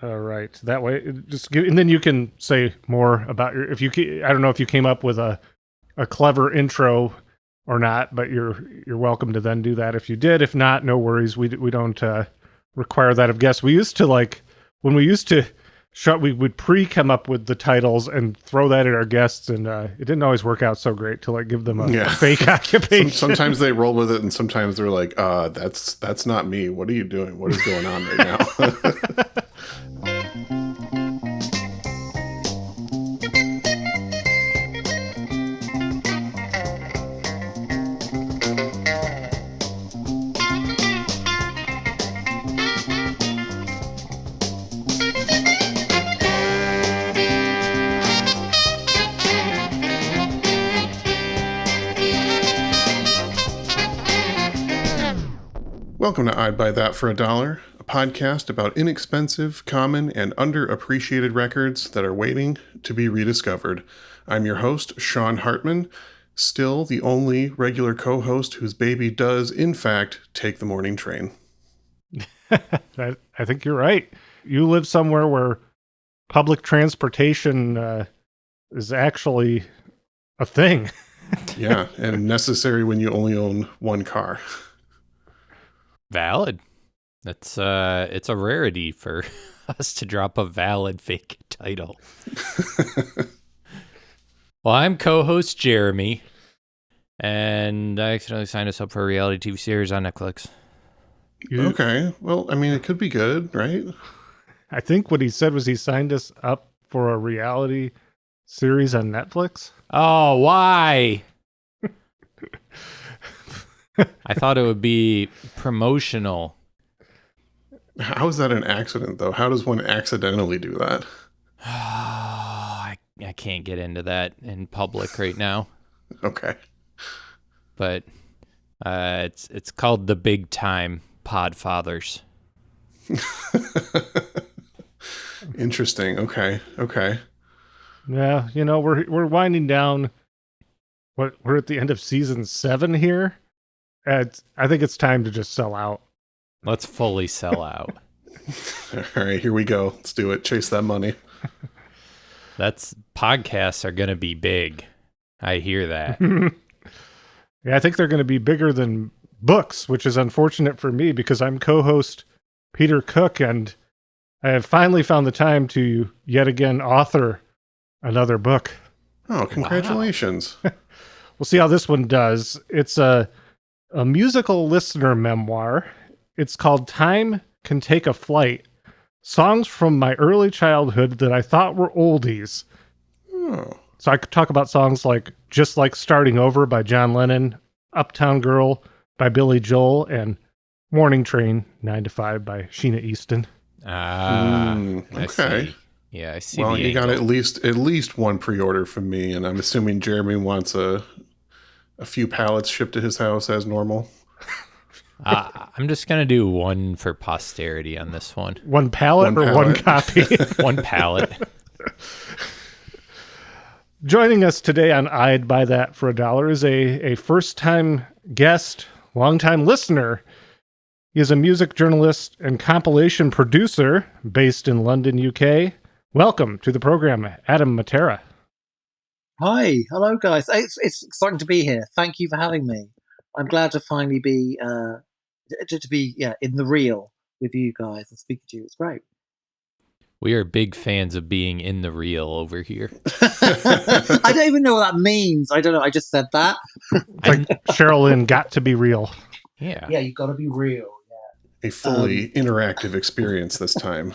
All right. That way, and then you can say more about I don't know if you came up with a clever intro or not, but you're welcome to then do that if you did. If not, no worries. We don't require that of guests. We used to when we used to we would come up with the titles and throw that at our guests, and it didn't always work out so great to give them a fake occupation. Sometimes they roll with it, and sometimes they're like, that's not me. What are you doing? What is going on right now? Welcome to I'd Buy That for $1, a podcast about inexpensive, common, and underappreciated records that are waiting to be rediscovered. I'm your host, Sean Hartman, still the only regular co-host whose baby does, in fact, take the morning train. I think you're right. You live somewhere where public transportation is actually a thing. Yeah, and necessary when you only own one car. Valid. That's it's a rarity for us to drop a valid fake title. Well, I'm co-host Jeremy, and I accidentally signed us up for a reality TV series on Netflix. Okay. Well, I mean, it could be good, right? I think what he said was he signed us up for a reality series on Netflix. Oh, why? I thought it would be promotional. How is that an accident, though? How does one accidentally do that? I can't get into that in public right now. Okay. But it's called The Big Time Podfathers. Interesting. Okay. Yeah, we're winding down. We're at the end of season 7 here. I think it's time to just sell out. Let's fully sell out. All right, here we go. Let's do it. Chase that money. Podcasts are going to be big. I hear that. Yeah, I think they're going to be bigger than books, which is unfortunate for me because I'm co-host Peter Cook, and I have finally found the time to yet again author another book. Oh, congratulations. Wow. We'll see how this one does. It's a musical listener memoir. It's called Time Can Take a Flight. Songs from my early childhood that I thought were oldies. Oh. So I could talk about songs like Just Like Starting Over by John Lennon, Uptown Girl by Billy Joel, and Morning Train 9 to 5 by Sheena Easton. Okay. I see. Yeah, I see. Well, you got at least one pre-order from me, and I'm assuming Jeremy wants a few pallets shipped to his house as normal. I'm just going to do one for posterity on this one. One pallet or one copy? One pallet. Joining us today on I'd Buy That for $1 is a first-time guest, long-time listener. He is a music journalist and compilation producer based in London, UK. Welcome to the program, Adam Mattera. Hi, hello guys. It's exciting to be here. Thank you for having me. I'm glad to finally be in the real with you guys and speaking to you. It's great. We are big fans of being in the real over here. I don't even know what that means. I don't know. I just said that. It's like Sherilyn got to be real. Yeah. Yeah, you got to be real. Yeah. A fully interactive experience this time.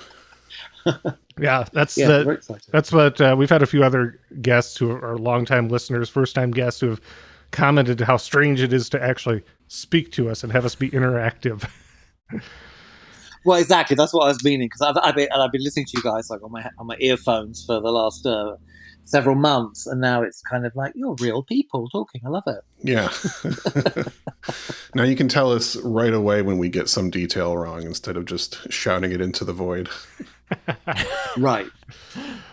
Yeah, that's what we've had a few other guests who are longtime listeners, first-time guests who have commented how strange it is to actually speak to us and have us be interactive. Well, exactly. That's what I was meaning, because I've been listening to you guys like on my earphones for the last several months, and now it's kind of like you're real people talking. I love it. Yeah. Now you can tell us right away when we get some detail wrong instead of just shouting it into the void. Right.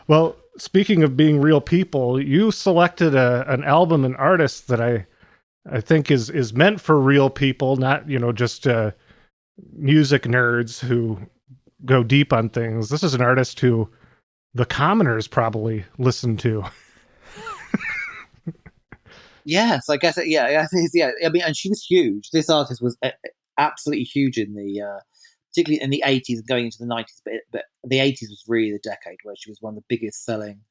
Well, speaking of being real people, you selected an album and artist that I think is meant for real people, not just music nerds who go deep on things. This is an artist who the commoners probably listened to. Yes, I guess. Yeah. I mean, and she was huge. This artist was absolutely huge in the, particularly in the 80s and going into the 90s. But the 80s was really the decade where she was one of the biggest selling.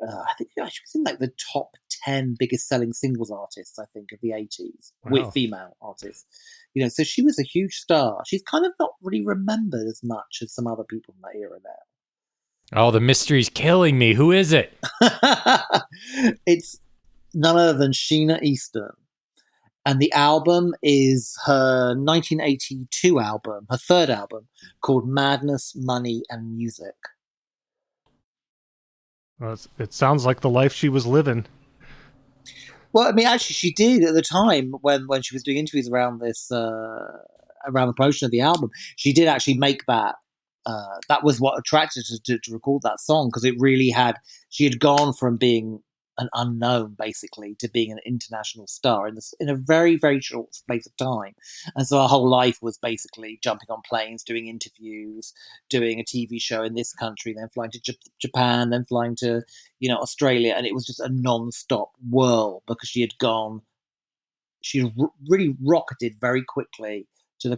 I think she was in like the top 10 biggest selling singles artists, I think, of the 80s, with female artists. So she was a huge star. She's kind of not really remembered as much as some other people from that era now. Oh, the mystery's killing me. Who is it? It's none other than Sheena Easton. And the album is her 1982 album, her third album, called Madness, Money, and Music. Well, it sounds like the life she was living. Well, I mean, actually, she did at the time when she was doing interviews around this, around the promotion of the album. She did actually make that. That was what attracted her to record that song, because it really had. She had gone from being an unknown, basically, to being an international star in a very, very short space of time. And so her whole life was basically jumping on planes, doing interviews, doing a TV show in this country, then flying to Japan, then flying to, Australia. And it was just a non-stop whirl, because she had really rocketed very quickly to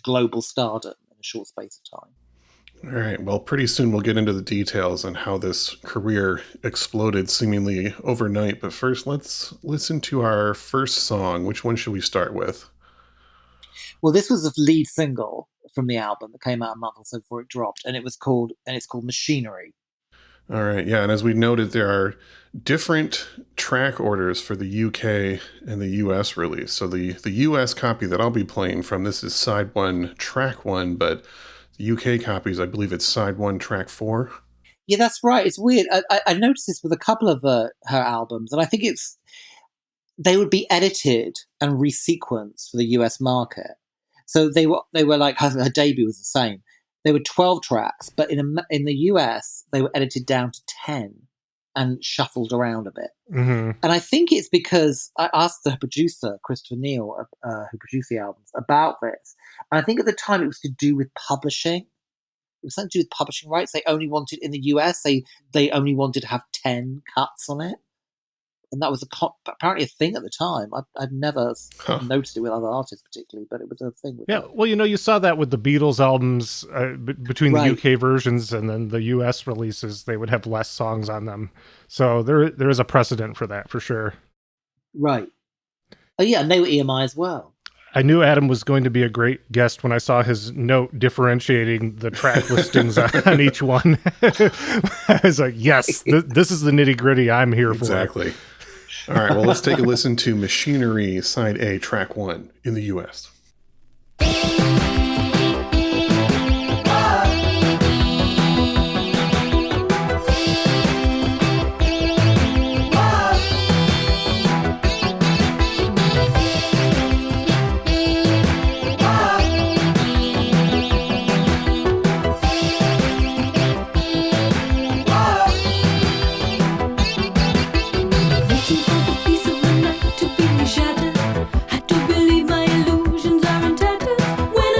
global stardom in a short space of time. All right. Well, pretty soon we'll get into the details on how this career exploded seemingly overnight. But first, let's listen to our first song. Which one should we start with? Well, this was the lead single from the album that came out a month or so before it dropped, and it's called Machinery. All right. Yeah. And as we noted, there are different track orders for the UK and the US release. So the US copy that I'll be playing from, this is side 1, track 1, but UK copies, I believe it's side 1, track 4. Yeah, that's right. It's weird. I noticed this with a couple of her albums, and I think they would be edited and resequenced for the US market. So they were like her debut was the same. They were 12 tracks, but in the US they were edited down to 10 and shuffled around a bit. Mm-hmm. And I think it's because I asked the producer, Christopher Neal, who produced the albums, about this. And I think at the time it was to do with publishing. It was something to do with publishing rights. They only wanted, in the US, they only wanted to have 10 cuts on it. And that was apparently a thing at the time. I'd never noticed it with other artists particularly, but it was a thing. Well, you saw that with the Beatles albums, between the UK versions and then the US releases, they would have less songs on them. So there is a precedent for that, for sure. Right. Oh, yeah, and they were EMI as well. I knew Adam was going to be a great guest when I saw his note differentiating the track listings on each one. I was like, yes, this is the nitty-gritty I'm here for. Exactly. All right, well, let's take a listen to Machinery, Side A, Track 1 in the U.S. Had to believe my illusions are entitled when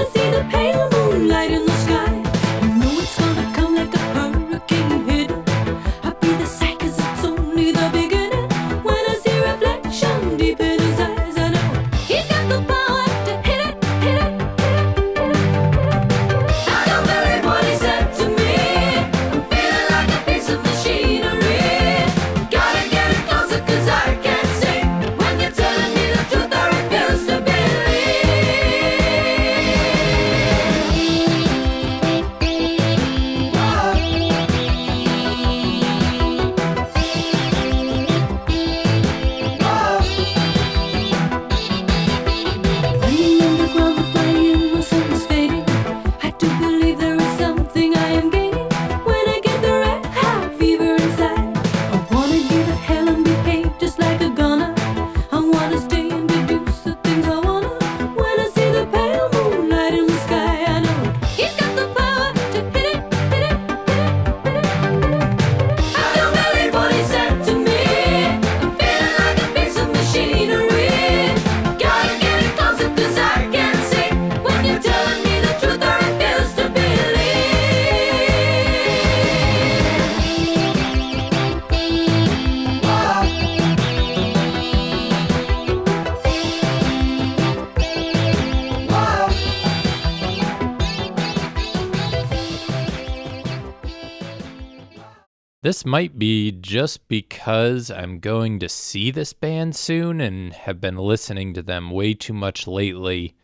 This might be just because I'm going to see this band soon and have been listening to them way too much lately.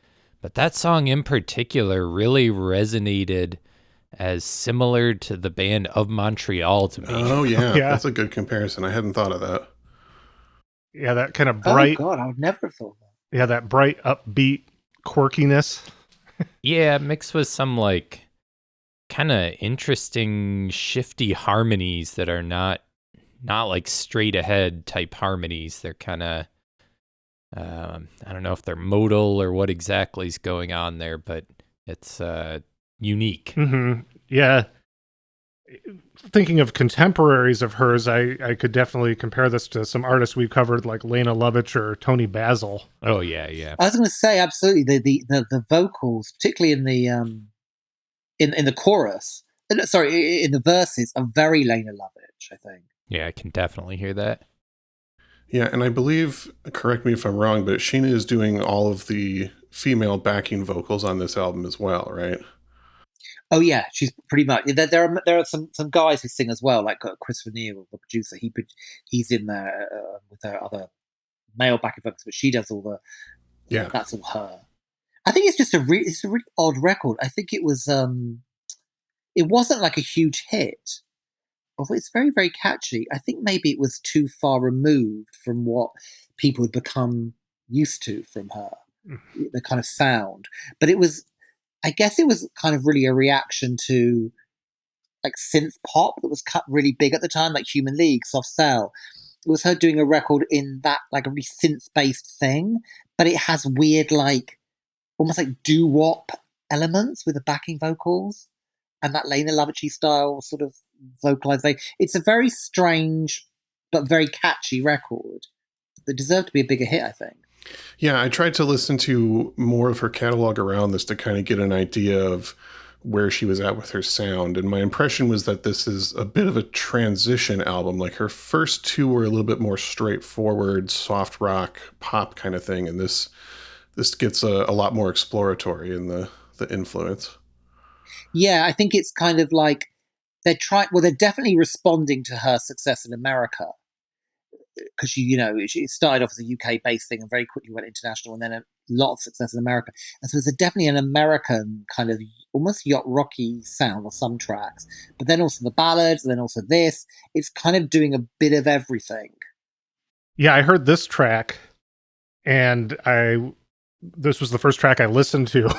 But that song in particular really resonated as similar to the band of Montreal to me. Oh, yeah. Yeah. That's a good comparison. I hadn't thought of that. Yeah, that kind of bright. Oh God, I would never have thought that. Yeah, that bright, upbeat quirkiness. Yeah, mixed with some like kind of interesting shifty harmonies that are not like straight ahead type harmonies. They're kind of I don't know if they're modal or what exactly is going on there, but it's unique. Mm-hmm. Yeah. Thinking of contemporaries of hers, I could definitely compare this to some artists we've covered, like Lena Lovitch or Tony Basil. Oh yeah. I was going to say absolutely the vocals, particularly in the in the chorus, sorry, in the verses, are very Lena Lovitch, I think. Yeah, I can definitely hear that. Yeah, and I believe, correct me if I'm wrong, but Sheena is doing all of the female backing vocals on this album as well, right? Oh yeah, she's pretty much. There are some guys who sing as well, like Chris Neal, the producer. He's in there with her other male backing vocals, but she does all the. Yeah, that's all her. I think it's just it's a really odd record. I think it was. It wasn't like a huge hit, although it's very, very catchy. I think maybe it was too far removed from what people had become used to from her, the kind of sound. But it was, I guess it was kind of really a reaction to like synth pop that was cut really big at the time, like Human League, Soft Cell. It was her doing a record in that like a really synth-based thing, but it has weird like, almost like doo-wop elements with the backing vocals. And that Lena Lovitch style sort of vocalization. It's a very strange but very catchy record that deserved to be a bigger hit, I think. Yeah, I tried to listen to more of her catalog around this to kind of get an idea of where she was at with her sound. And my impression was that this is a bit of a transition album. Like her first two were a little bit more straightforward, soft rock, pop kind of thing. And this gets a lot more exploratory in the influence. Yeah, I think it's kind of like they're definitely responding to her success in America, because she started off as a UK-based thing and very quickly went international, and then a lot of success in America. And so there's definitely an American kind of almost yacht rocky sound on some tracks, but then also the ballads, and then also this. It's kind of doing a bit of everything. Yeah, I heard this track, and this was the first track I listened to,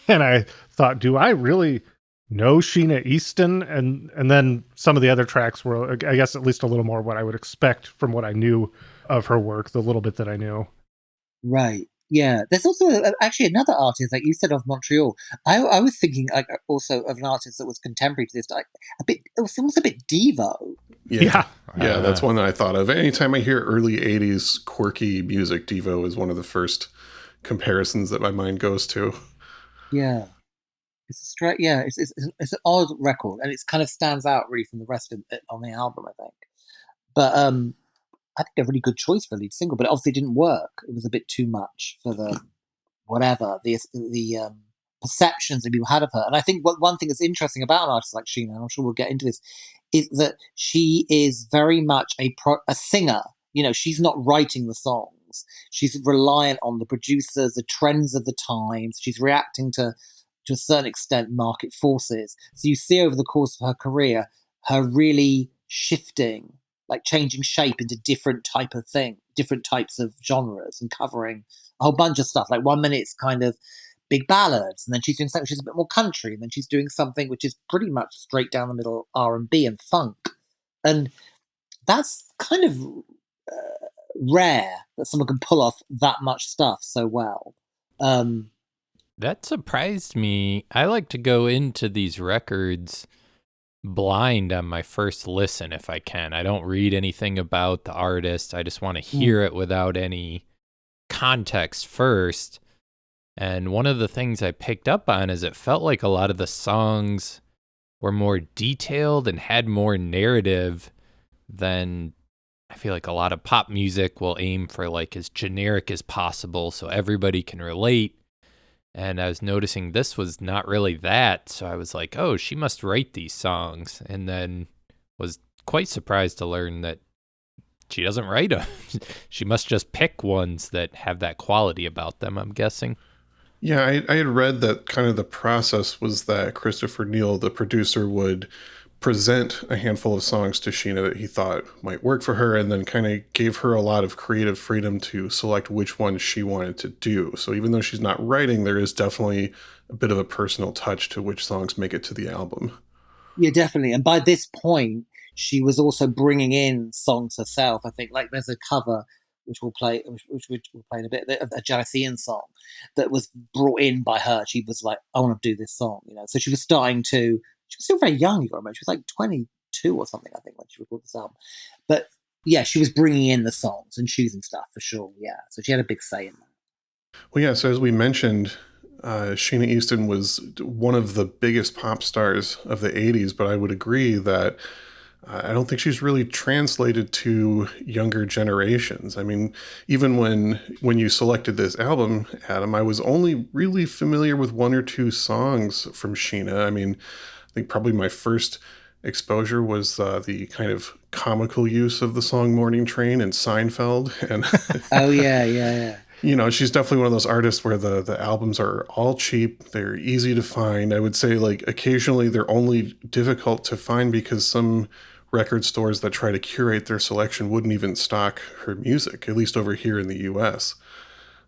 and I thought, do I really know Sheena Easton? And then some of the other tracks were, I guess, at least a little more what I would expect from what I knew of her work, the little bit that I knew. Right. Yeah. There's also actually another artist, like you said, of Montreal. I was thinking like also of an artist that was contemporary to this, like it was almost a bit Devo. Yeah, that's one that I thought of. Anytime I hear early 80s quirky music, Devo is one of the first comparisons that my mind goes to. Yeah. It's it's an odd record, and it kind of stands out really from the rest of it on the album, I think. But I think a really good choice for a lead single, but it obviously didn't work. It was a bit too much for the perceptions that people had of her. And I think one thing that's interesting about an artist like Sheena, and I'm sure we'll get into this, is that she is very much a singer. She's not writing the songs. She's reliant on the producers, the trends of the times. She's reacting to a certain extent, market forces. So you see over the course of her career, her really shifting, like changing shape into different types of genres, and covering a whole bunch of stuff. Like 1 minute it's kind of big ballads, and then she's doing something which is a bit more country, and then she's doing something which is pretty much straight down the middle R&B and funk. And that's kind of rare that someone can pull off that much stuff so well. That surprised me. I like to go into these records blind on my first listen if I can. I don't read anything about the artist. I just want to hear it without any context first. And one of the things I picked up on is it felt like a lot of the songs were more detailed and had more narrative than I feel like a lot of pop music will aim for, like as generic as possible so everybody can relate. And I was noticing this was not really that. So I was like, oh, she must write these songs. And then was quite surprised to learn that she doesn't write them. She must just pick ones that have that quality about them, I'm guessing. Yeah, I had read that kind of the process was that Christopher Neal, the producer, would present a handful of songs to Sheena that he thought might work for her, and then kind of gave her a lot of creative freedom to select which ones she wanted to do. So even though she's not writing, there is definitely a bit of a personal touch to which songs make it to the album. Yeah, definitely. And by this point, she was also bringing in songs herself. I think like there's a cover which we'll play in a bit, a Janis Ian song that was brought in by her. She was like, I want to do this song, So she was starting to. She was still very young. You got to remember, she was like 22 or something, I think, when she recorded this album. But yeah, she was bringing in the songs and choosing stuff for sure. Yeah, so she had a big say in that. Well, yeah. So as we mentioned, Sheena Easton was one of the biggest pop stars of the 80s, but I would agree that I don't think she's really translated to younger generations. I mean, even when you selected this album, Adam, I was only really familiar with one or two songs from Sheena. I mean, I think probably my first exposure was the kind of comical use of the song Morning Train and Seinfeld. And oh, yeah. She's definitely one of those artists where the albums are all cheap. They're easy to find. I would say, like, occasionally they're only difficult to find because some record stores that try to curate their selection wouldn't even stock her music, at least over here in the US.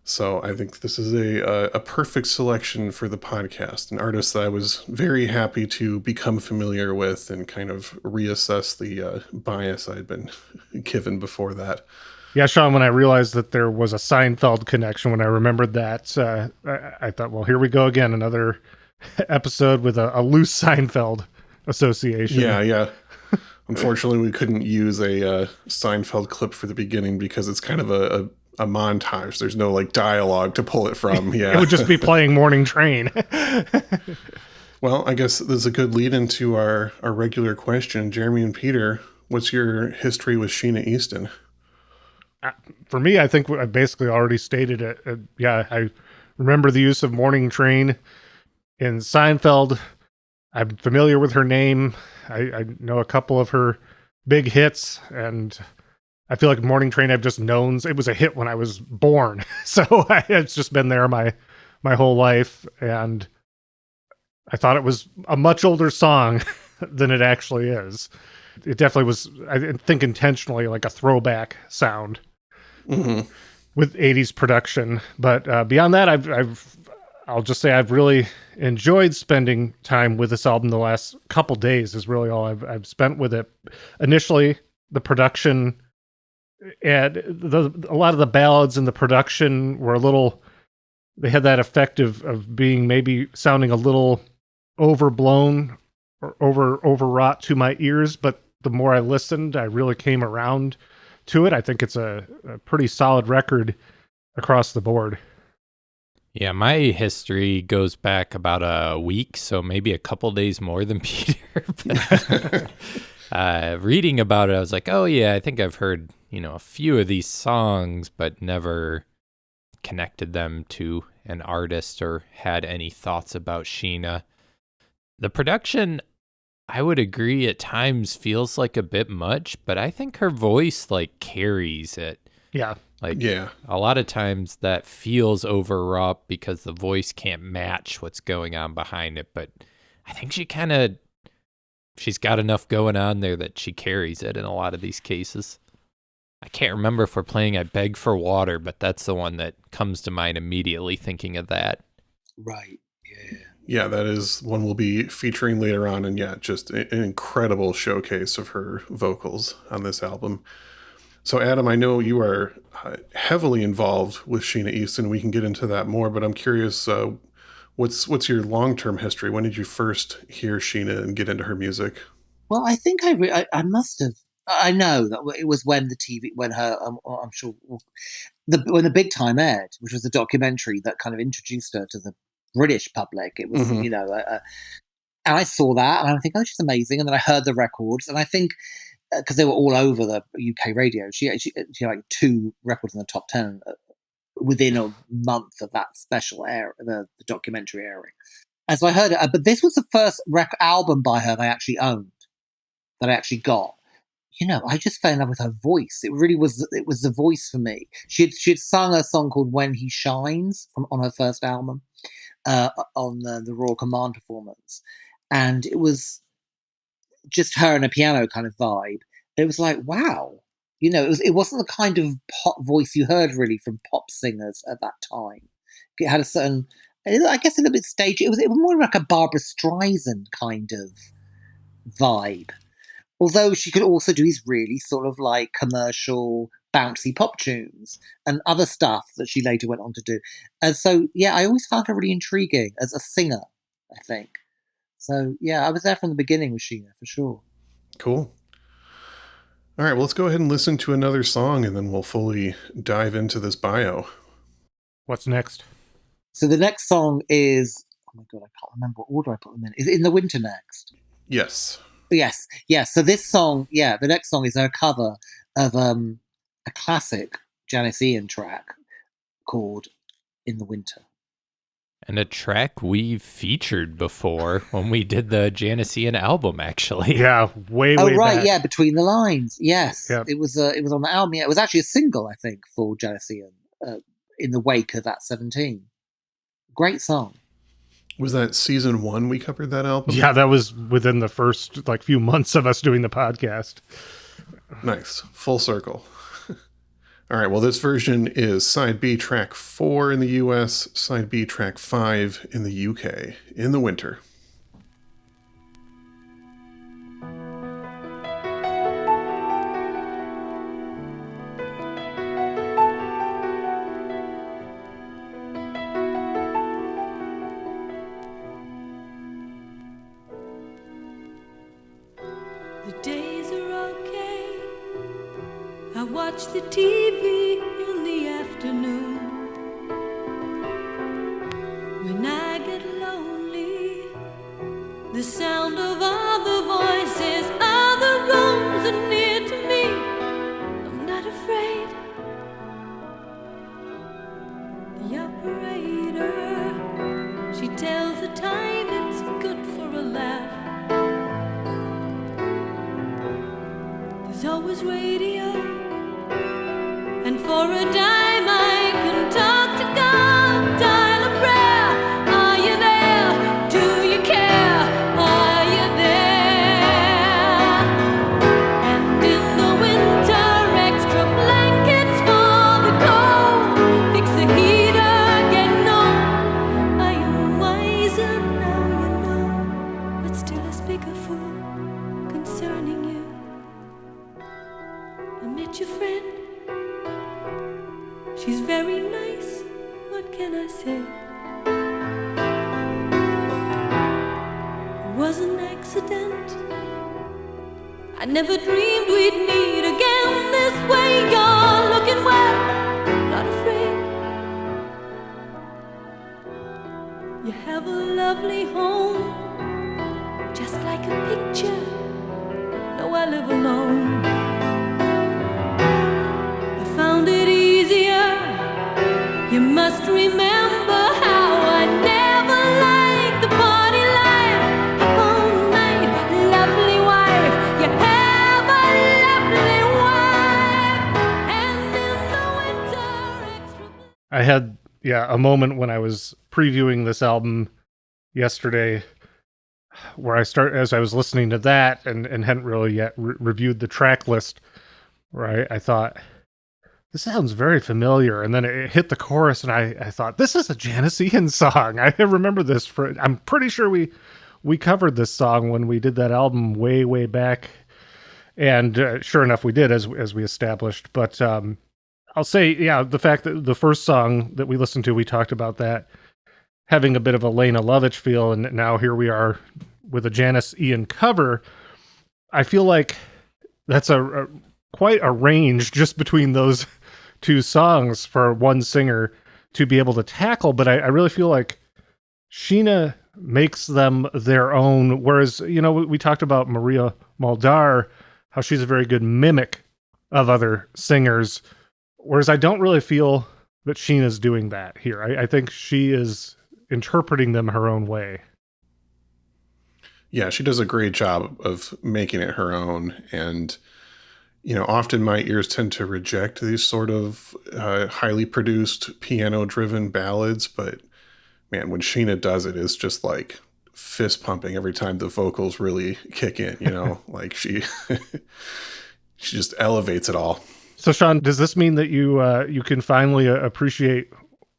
So I think this is a perfect selection for the podcast, an artist that I was very happy to become familiar with and kind of reassess the bias I'd been given before that. Yeah, Sean, when I realized that there was a Seinfeld connection, when I remembered that, I thought, well, here we go again, another episode with a loose Seinfeld association. Yeah. Unfortunately, we couldn't use a Seinfeld clip for the beginning because it's kind of a montage. There's no like dialogue to pull it from. Yeah, it would just be playing Morning Train. Well, I guess this is a good lead into our regular question. Jeremy and Peter, what's your history with Sheena Easton? For me, I think I basically already stated it. Yeah, I remember the use of Morning Train in Seinfeld. I'm familiar with her name. I know a couple of her big hits, and I feel like Morning Train I've just known. It was a hit when I was born, so it's just been there my whole life, and I thought it was a much older song than it actually is. It definitely was, I think, intentionally like a throwback sound with 80s production. But beyond that, I'll just say I've really enjoyed spending time with this album. The last couple days is really all I've spent with it. Initially, the production and a lot of the ballads in the production were they had that effect of being maybe sounding a little overblown or overwrought to my ears. But the more I listened, I really came around to it. I think it's a pretty solid record across the board. Yeah, my history goes back about a week, so maybe a couple days more than Peter. But, reading about it, I was like, oh yeah, I think I've heard, a few of these songs, but never connected them to an artist or had any thoughts about Sheena. The production, I would agree at times feels like a bit much, but I think her voice carries it. Yeah. A lot of times that feels overwrought because the voice can't match what's going on behind it. But I think she's got enough going on there that she carries it in a lot of these cases. I can't remember if we're playing I Beg for Water, but that's the one that comes to mind immediately thinking of that. Right. Yeah. Yeah, that is one we'll be featuring later on. And yeah, just an incredible showcase of her vocals on this album. So, Adam, I know you are heavily involved with Sheena Easton. We can get into that more, but I'm curious, what's your long-term history? When did you first hear Sheena and get into her music? Well, I think I must have. I know that it was when when I'm sure, when the Big Time aired, which was a documentary that kind of introduced her to the British public. It was, and I saw that, and I think, oh, she's amazing. And then I heard the records, and I think, because they were all over the UK radio. She had like 2 records in the top 10 within a month of that special air, the documentary airing. And so I heard it, but this was the first album by her that I actually owned, that I actually got. I just fell in love with her voice. It really was. It was the voice for me. She'd sung a song called "When He Shines" on her first album, on the Royal Command performance, and it was just her and a piano kind of vibe. It was like, wow, it wasn't the kind of pop voice you heard really from pop singers at that time. It had a certain, I guess, a little bit stagey. It was more like a Barbara Streisand kind of vibe. Although she could also do these really sort of like commercial, bouncy pop tunes and other stuff that she later went on to do. And so, yeah, I always found her really intriguing as a singer, I think. So, yeah, I was there from the beginning with Sheena, for sure. Cool. All right, well, let's go ahead and listen to another song, and then we'll fully dive into this bio. What's next? So the next song is, oh my God, I can't remember what order I put them in. Is it In the Winter next? Yes. Yes. So this song, the next song is her cover of a classic Janis Ian track called In the Winter. And a track we've featured before when we did the Janis Ian album, actually. Yeah, way right, back. Yeah, Between the Lines. Yes, yep. It was on the album. Yeah, it was actually a single, I think, for Janis Ian in the wake of that 17. Great song. Was that season 1 we covered that album? Yeah, that was within the first few months of us doing the podcast. Nice. Full circle. All right, well, this version is side B track 4 in the US, side B track 5 in the UK, In the Winter. The days are okay. I watch the TV in the afternoon. When I get lonely, the sound of other voices, other rooms are near to me. I'm not afraid. The operator, she tells the time, it's good for a laugh. There's always radio, and for a dime I can talk to God, dial a prayer. Are you there? Do you care? Are you there? And in the winter, extra blankets for the cold. Fix the heater, get no. I am wiser now, you know, but still I speak a fool concerning you. I met your friend. She's very nice, what can I say? It was an accident. I never dreamed we'd meet again this way. You're looking well, not afraid. You have a lovely home, just like a picture. No, I live alone. I found it easier. You must remember how I never liked the party life. Up all night, lovely wife. You have a lovely wife. And in the winter, extra. I had a moment when I was previewing this album yesterday where as I was listening to that and hadn't really yet reviewed the track list, where I thought, this sounds very familiar. And then it hit the chorus and I thought, this is a Janis Ian song. I remember this I'm pretty sure we covered this song when we did that album way back. And sure enough, we did, as we established. But I'll say, the fact that the first song that we listened to, we talked about that having a bit of a Lena Lovitch feel. And now here we are with a Janis Ian cover. I feel like that's quite a range just between those two songs for one singer to be able to tackle. But I really feel like Sheena makes them their own. Whereas, we talked about Maria Muldaur, how she's a very good mimic of other singers. Whereas I don't really feel that Sheena's doing that here. I think she is interpreting them her own way. Yeah, she does a great job of making it her own. And often my ears tend to reject these sort of highly produced piano-driven ballads, but man, when Sheena does it, it's just like fist pumping every time the vocals really kick in, like she just elevates it all. So, Sean, does this mean that you can finally appreciate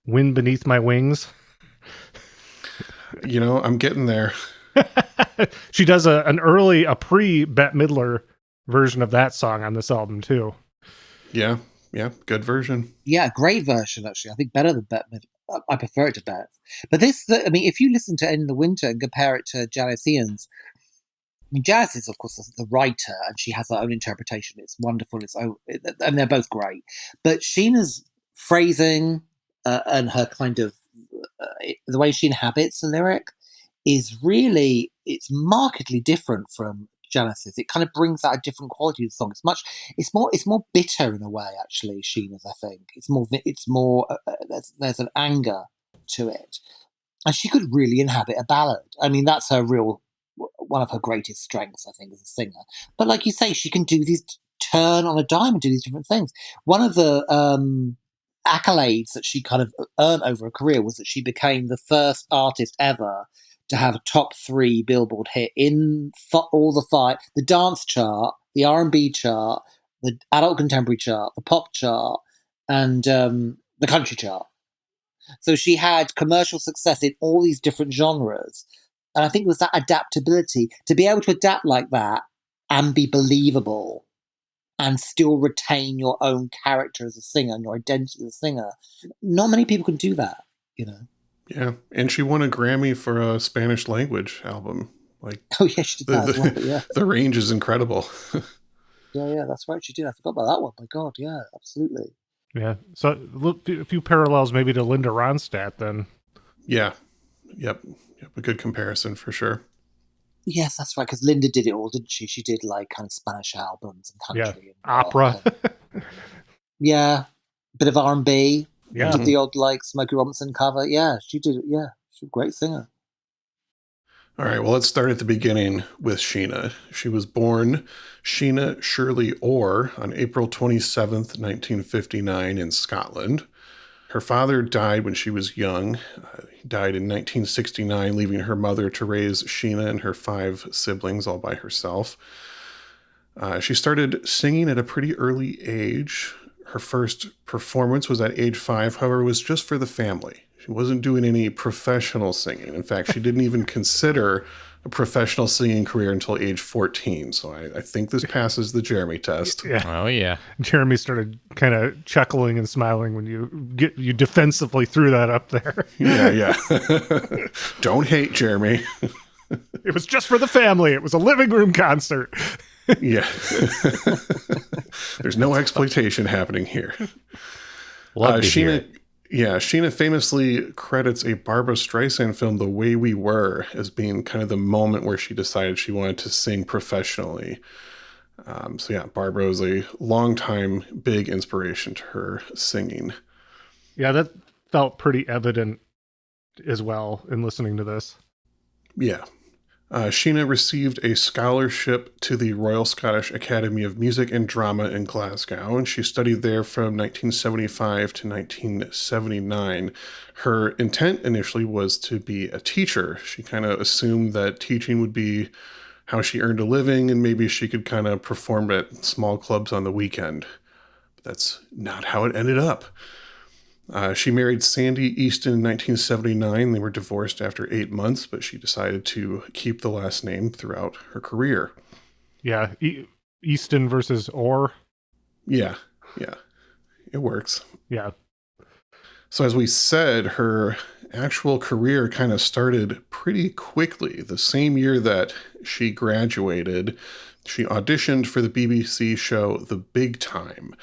Wind Beneath My Wings? I'm getting there. She does a pre-Bette Midler version of that song on this album too. Yeah, good version. Yeah, great version actually. I think better than Bette Midler. I prefer it to Bette. But if you listen to End of the Winter and compare it to Janice Ian's, Janice is of course the writer, and she has her own interpretation. It's wonderful. And they're both great. But Sheena's phrasing and her kind of the way she inhabits the lyric is really, it's markedly different from Janice's. It kind of brings out a different quality of the song. It's more bitter in a way, actually. Sheena's, I think, it's more. There's an anger to it, and she could really inhabit a ballad. I mean, that's one of her greatest strengths, I think, as a singer. But like you say, she can do these, turn on a dime and do these different things. One of the accolades that she kind of earned over her career was that she became the first artist ever to have a top 3 Billboard hit in all the dance chart, the R&B chart, the adult contemporary chart, the pop chart, and the country chart. So she had commercial success in all these different genres. And I think it was that adaptability, to be able to adapt like that and be believable and still retain your own character as a singer and your identity as a singer. Not many people can do that, Yeah, and she won a Grammy for a Spanish language album. Oh yeah, she did that as well. Yeah, the range is incredible. yeah, that's right. She did. I forgot about that one. My God, yeah, absolutely. Yeah, so a few parallels maybe to Linda Ronstadt then. Yeah, yep, a good comparison for sure. Yes, that's right. Because Linda did it all, didn't she? She did like kind of Spanish albums and country, and opera. Yeah, bit of R&B. Yeah, did the odd like Smokey Robinson cover. Yeah, she did it. Yeah, she's a great singer. All right, well, let's start at the beginning with Sheena. She was born Sheena Shirley Orr on April 27th, 1959 in Scotland. Her father died when she was young. He died in 1969, leaving her mother to raise Sheena and her 5 siblings all by herself. She started singing at a pretty early age. Her first performance was at age 5, however, was just for the family. She wasn't doing any professional singing. In fact, she didn't even consider a professional singing career until age 14. So I think this passes the Jeremy test. Yeah. Oh, yeah. Jeremy started kind of chuckling and smiling when you defensively threw that up there. Yeah. Don't hate Jeremy. It was just for the family. It was a living room concert. Yeah. There's no exploitation happening here. Love to hear it. Sheena famously credits a Barbra Streisand film, The Way We Were, as being kind of the moment where she decided she wanted to sing professionally. Barbra was a longtime big inspiration to her singing. Yeah, that felt pretty evident as well in listening to this. Yeah. Sheena received a scholarship to the Royal Scottish Academy of Music and Drama in Glasgow, and she studied there from 1975 to 1979. Her intent initially was to be a teacher. She kind of assumed that teaching would be how she earned a living, and maybe she could kind of perform at small clubs on the weekend. But that's not how it ended up. She married Sandy Easton in 1979. They were divorced after 8 months, but she decided to keep the last name throughout her career. Yeah, Easton versus Orr. Yeah, it works. Yeah. So as we said, her actual career kind of started pretty quickly. The same year that she graduated, she auditioned for the BBC show The Big Time,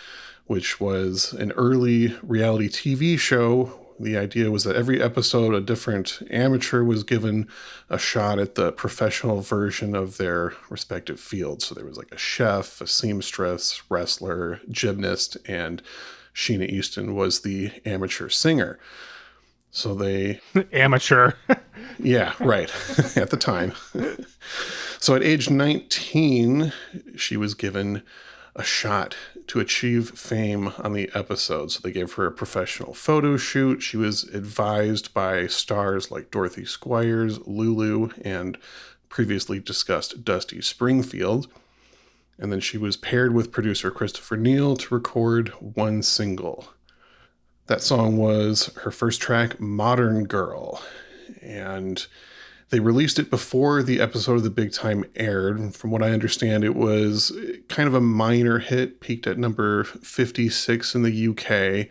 which was an early reality TV show. The idea was that every episode, a different amateur was given a shot at the professional version of their respective fields. So there was like a chef, a seamstress, wrestler, gymnast, and Sheena Easton was the amateur singer. So they... Amateur. Yeah, right. At the time. So at age 19, she was given a shot to achieve fame on the episode. So they gave her a professional photo shoot. She was advised by stars like Dorothy Squires, Lulu, and previously discussed Dusty Springfield. And then she was paired with producer Christopher Neal to record one single. That song was her first track, Modern Girl. And they released it before the episode of The Big Time aired. From what I understand, it was kind of a minor hit, peaked at number 56 in the UK.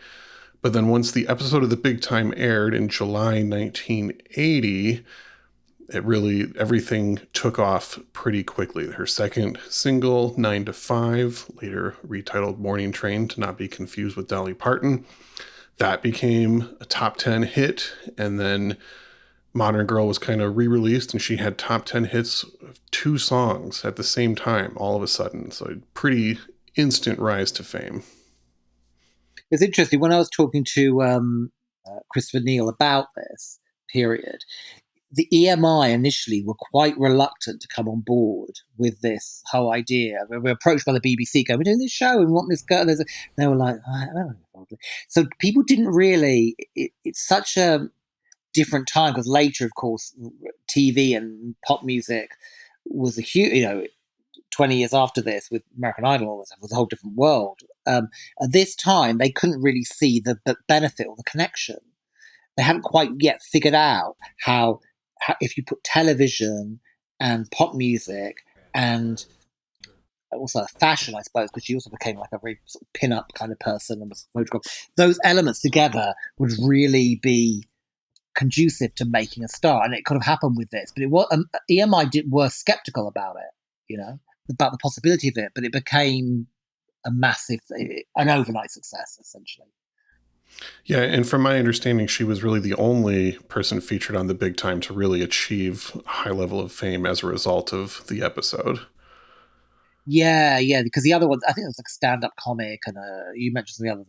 But then once the episode of The Big Time aired in July 1980, everything took off pretty quickly. Her second single, 9 to 5, later retitled Morning Train to not be confused with Dolly Parton, that became a top 10 hit. And then Modern Girl was kind of re-released, and she had top 10 hits of 2 songs at the same time, all of a sudden. So a pretty instant rise to fame. It's interesting. When I was talking to Christopher Neal about this period, the EMI initially were quite reluctant to come on board with this whole idea. We were approached by the BBC going, we're doing this show and we want this girl. They were like, I don't know. So people didn't really, it's such a different time, because later, of course, TV and pop music was a huge, 20 years after this with American Idol, it was a whole different world. At this time, they couldn't really see the benefit or the connection. They hadn't quite yet figured out how if you put television and pop music and also fashion, I suppose, because she also became like a very sort of pin-up kind of person and was photographed, those elements together would really be conducive to making a star. And it could have happened with this, but it was EMI were skeptical about it, about the possibility of it, but it became an overnight success, essentially. Yeah, and from my understanding, she was really the only person featured on The Big Time to really achieve a high level of fame as a result of the episode. Yeah, because the other ones, I think it was like a stand-up comic, and you mentioned the other,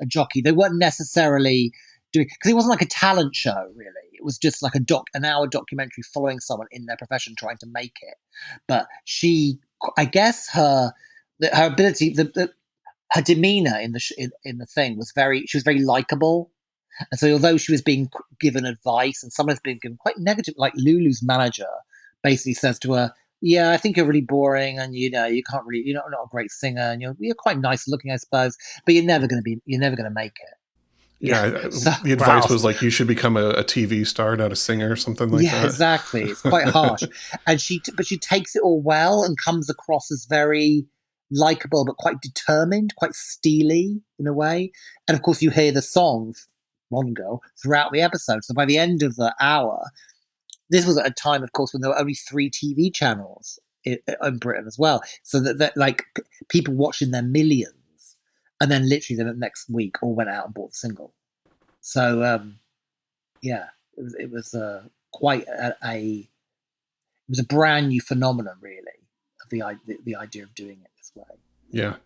a jockey. They weren't necessarily doing, because it wasn't like a talent show, really. It was just like an hour documentary following someone in their profession trying to make it. But she, I guess her ability, her demeanor in the thing was she was very likable. And so although she was being given advice, and someone's being given quite negative, like Lulu's manager basically says to her, yeah, I think you're really boring, and you can't really, you're not a great singer, and you're quite nice looking, I suppose, but you're never going to make it. Yeah, so, the advice was like, you should become a TV star, not a singer, or something like that. Yeah, exactly. It's quite harsh. And but she takes it all well and comes across as very likable, but quite determined, quite steely in a way. And of course, you hear the songs, Modern Girl, throughout the episode. So by the end of the hour, this was at a time, of course, when there were only 3 TV channels in Britain as well. So that like people watching their millions. And then literally the next week all went out and bought the single. So, it was quite it was a brand new phenomenon, really, of the idea of doing it this way. Yeah,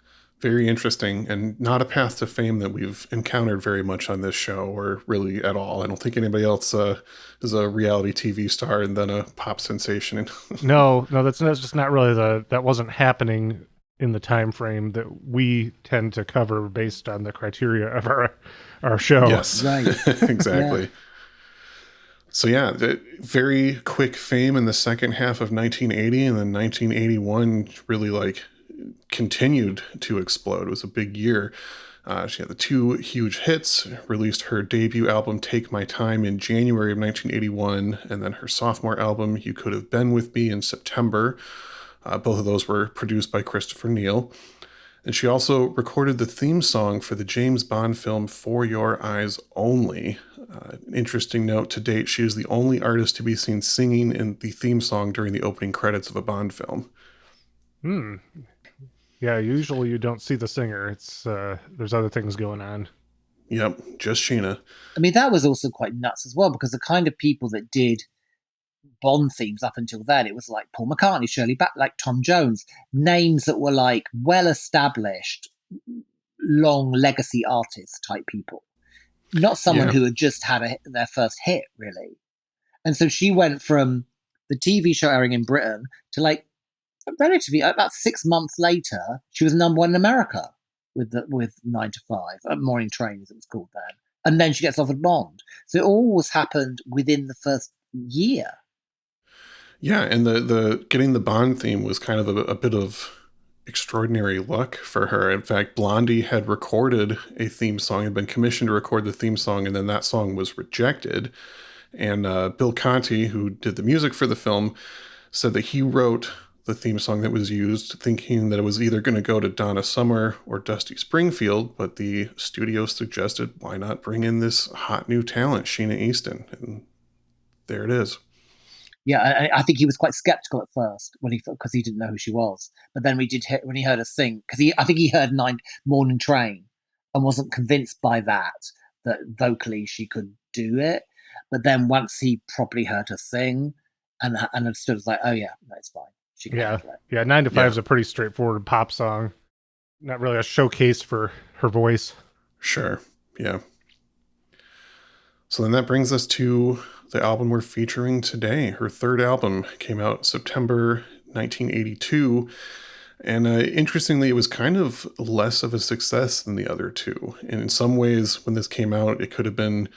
very interesting, and not a path to fame that we've encountered very much on this show, or really at all. I don't think anybody else is a reality TV star and then a pop sensation. No, that's just not really that wasn't happening in the time frame that we tend to cover based on the criteria of our show. Yes, right. Exactly. Yeah. So yeah, the very quick fame in the second half of 1980, and then 1981 really continued to explode. It was a big year. She had the 2 huge hits, released her debut album Take My Time in January of 1981, and then her sophomore album You Could Have Been With Me in September. Both of those were produced by Christopher Neal. And she also recorded the theme song for the James Bond film For Your Eyes Only. An interesting note, to date, she is the only artist to be seen singing in the theme song during the opening credits of a Bond film. Yeah, usually you don't see the singer. It's there's other things going on. Yep, just Sheena. I mean, that was also quite nuts as well, because the kind of people that did Bond themes up until then, it was like Paul McCartney, Shirley Bassey, like Tom Jones, names that were like well-established, long legacy artist type people, not someone who had just had their first hit, really. And so she went from the TV show airing in Britain to like relatively about 6 months later, she was number 1 in America with 9 to 5, Morning Train as it was called then. And then she gets offered Bond. So it always happened within the first year. Yeah, and the getting the Bond theme was kind of a bit of extraordinary luck for her. In fact, Blondie had recorded a theme song, had been commissioned to record the theme song, and then that song was rejected. And Bill Conti, who did the music for the film, said that he wrote the theme song that was used thinking that it was either going to go to Donna Summer or Dusty Springfield, but the studio suggested, why not bring in this hot new talent, Sheena Easton? And there it is. Yeah, I think he was quite skeptical at first because he didn't know who she was. But then when he heard her sing, because I think he heard Morning Train and wasn't convinced by that vocally she could do it. But then once he properly heard her sing and understood, it was like, oh yeah, no, it's fine. She can handle it. Yeah, 9 to 5 is a pretty straightforward pop song. Not really a showcase for her voice. Sure, yeah. So then that brings us to the album we're featuring today. Her third album came out September 1982. And interestingly, it was kind of less of a success than the other two. And in some ways, when this came out, it could have been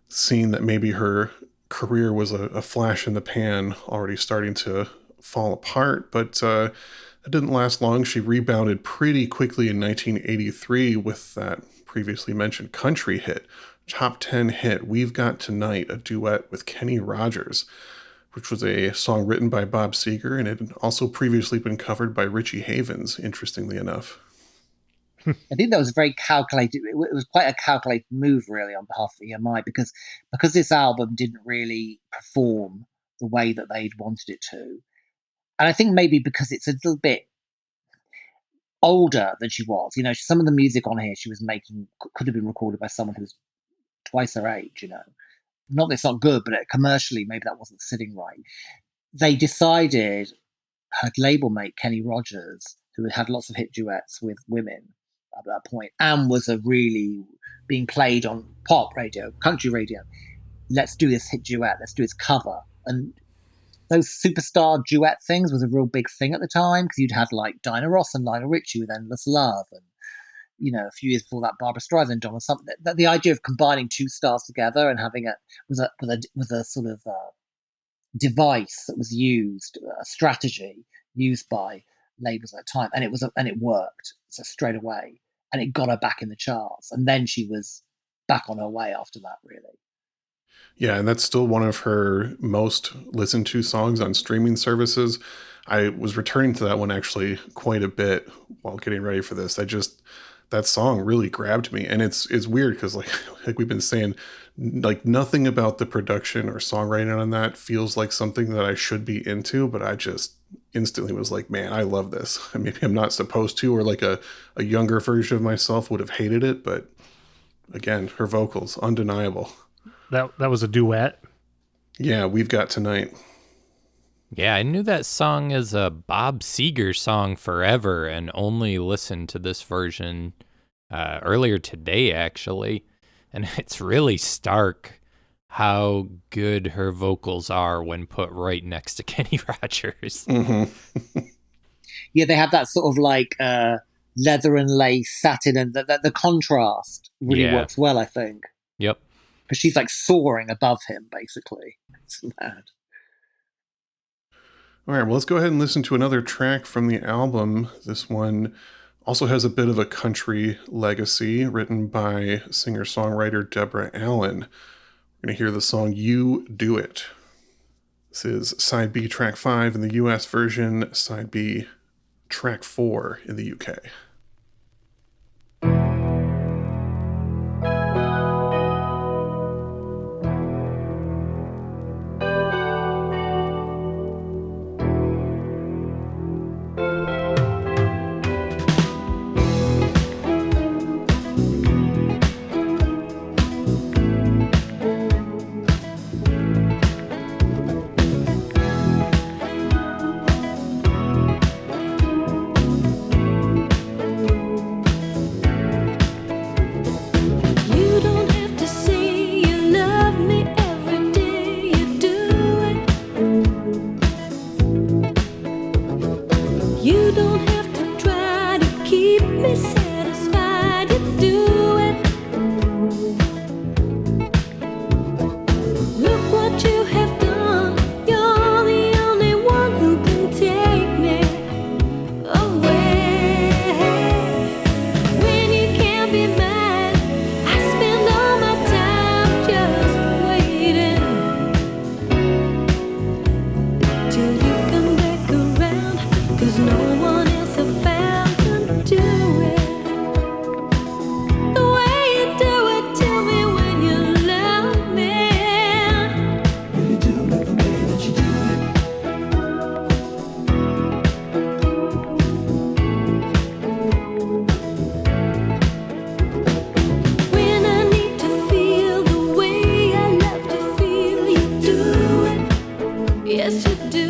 seen that maybe her career was a flash in the pan, already starting to fall apart. But it didn't last long. She rebounded pretty quickly in 1983 with that previously mentioned country hit. Top 10 hit, We've Got Tonight, a duet with Kenny Rogers, which was a song written by Bob Seger, and it had also previously been covered by Richie Havens, interestingly enough. I think that was very calculated. It was quite a calculated move, really, on behalf of EMI, because this album didn't really perform the way that they'd wanted it to. And I think maybe because it's a little bit older than she was. You know, some of the music on here she was making could have been recorded by someone who was twice her age, you know. Not that it's not good, but commercially, maybe that wasn't sitting right. They decided, her label mate, Kenny Rogers, who had lots of hit duets with women at that point, and was a really being played on pop radio, country radio. Let's do this hit duet. Let's do this cover. And those superstar duet things was a real big thing at the time, because you'd had like Dinah Ross and Lionel Richie with Endless Love, and you know, a few years before that, Barbra Streisand, Donna Summer. The idea of combining two stars together and having was a sort of device that was used, a strategy used by labels at the time, and it worked so straight away, and it got her back in the charts, and then she was back on her way after that, really. Yeah, and that's still one of her most listened to songs on streaming services. I was returning to that one actually quite a bit while getting ready for this. That song really grabbed me. And it's weird because like we've been saying, like nothing about the production or songwriting on that feels like something that I should be into, but I just instantly was like, man, I love this. I mean, I'm not supposed to, or like a younger version of myself would have hated it. But again, her vocals, undeniable. That was a duet? Yeah, We've Got Tonight. Yeah, I knew that song as a Bob Seger song forever and only listened to this version earlier today, actually. And it's really stark how good her vocals are when put right next to Kenny Rogers. Mm-hmm. Yeah, they have that sort of like leather and lace, satin, and the contrast really works well, I think. Yep. Because she's like soaring above him, basically. It's mad. All right, well, let's go ahead and listen to another track from the album. This one also has a bit of a country legacy, written by singer-songwriter Deborah Allen. We're going to hear the song You Do It. This is Side B, Track 5 in the US version, Side B, Track 4 in the UK. You don't have to try to keep me satisfied. You do it. Look what you have done. You're the only one who can take me away. When you can't be mine, I spend all my time just waiting till you come back around, 'cause no one else I found can do it the way you do it. Tell me when you love me. You do it the way that you do it. When I need to feel the way I love to feel, you do it. Yes, you do.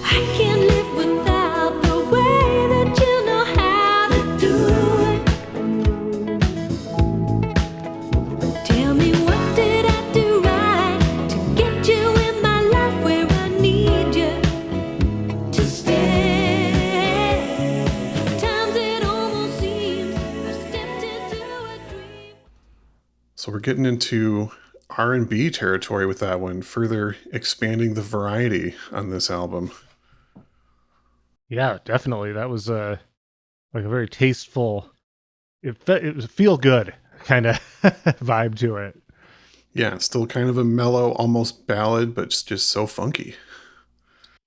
I can't live without the way that you know how to do it. Tell me, what did I do right to get you in my life where I need you to stay? Times it almost seems I've stepped into a dream. So we're getting into R&B territory with that one, further expanding the variety on this album. Yeah, definitely. That was like a very tasteful. It was a feel good kind of vibe to it. Yeah, still kind of a mellow, almost ballad, but it's just so funky.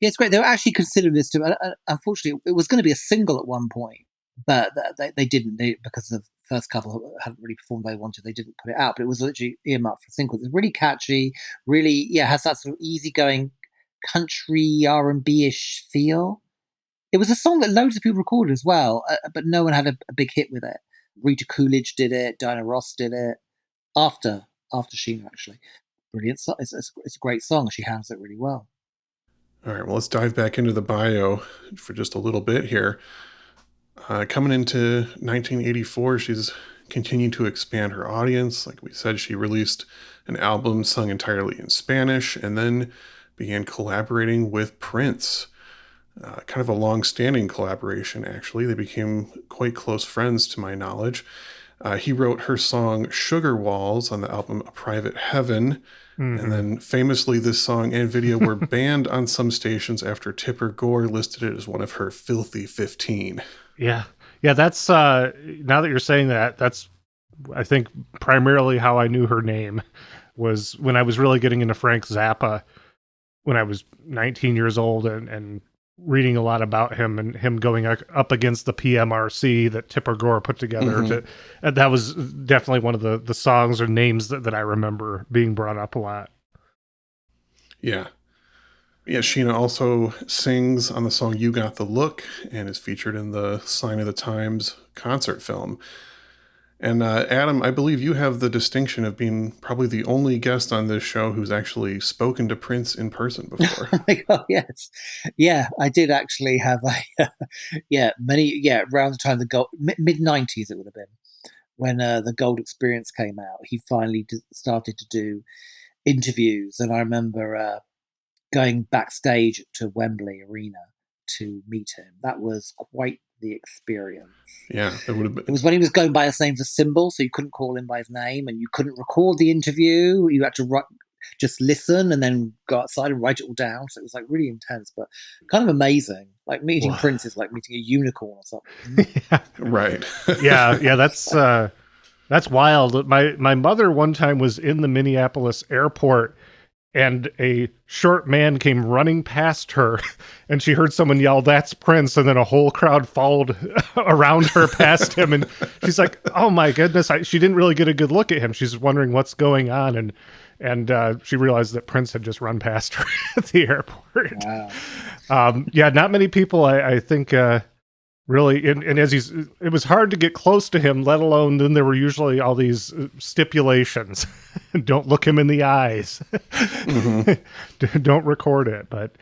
Yeah, it's great. They were actually considering this too. Unfortunately, it was going to be a single at one point, but they didn't. Because the first couple hadn't really performed they wanted. They didn't put it out, but it was literally earmarked for a single. It's really catchy. Really, has that sort of easygoing country R&B-ish feel. It was a song that loads of people recorded as well, but no one had a big hit with it. Rita Coolidge did it. Diana Ross did it after Sheena, actually. Brilliant song. It's a great song. She handles it really well. All right, well, let's dive back into the bio for just a little bit here. Coming into 1984, she's continued to expand her audience. Like we said, she released an album sung entirely in Spanish and then began collaborating with Prince. Kind of a long-standing collaboration, actually. They became quite close friends, to my knowledge. He wrote her song Sugar Walls on the album A Private Heaven. And then famously, this song and video were banned on some stations after Tipper Gore listed it as one of her filthy 15. Yeah. Yeah, that's now that you're saying that, that's I think primarily how I knew her name was when I was really getting into Frank Zappa when I was 19 years old and reading a lot about him and him going up against the PMRC that Tipper Gore put together. And that was definitely one of the songs or names that I remember being brought up a lot. Yeah. Yeah, Sheena also sings on the song You Got the Look and is featured in the Sign of the Times concert film. And Adam, I believe you have the distinction of being probably the only guest on this show who's actually spoken to Prince in person before. Oh my God, yes. Yeah, I did actually have around the time the gold, mid-90s it would have been, when the Gold Experience came out. He finally started to do interviews, and I remember going backstage to Wembley Arena to meet him. That was quite the experience. Yeah, it would have been. It was when he was going by his name for Symbol, so you couldn't call him by his name, and you couldn't record the interview. You had to just listen and then go outside and write it all down. So it was like really intense, but kind of amazing. Like meeting Prince is like meeting a unicorn or something. Yeah. Right. yeah, that's wild. My mother one time was in the Minneapolis airport and a short man came running past her and she heard someone yell, "That's Prince." And then a whole crowd followed around her past him. And she's like, oh my goodness. She didn't really get a good look at him. She's wondering what's going on. And she realized that Prince had just run past her at the airport. Wow. Not many people, I think, really, and as it was hard to get close to him, let alone then there were usually all these stipulations. Don't look him in the eyes. Don't record it. But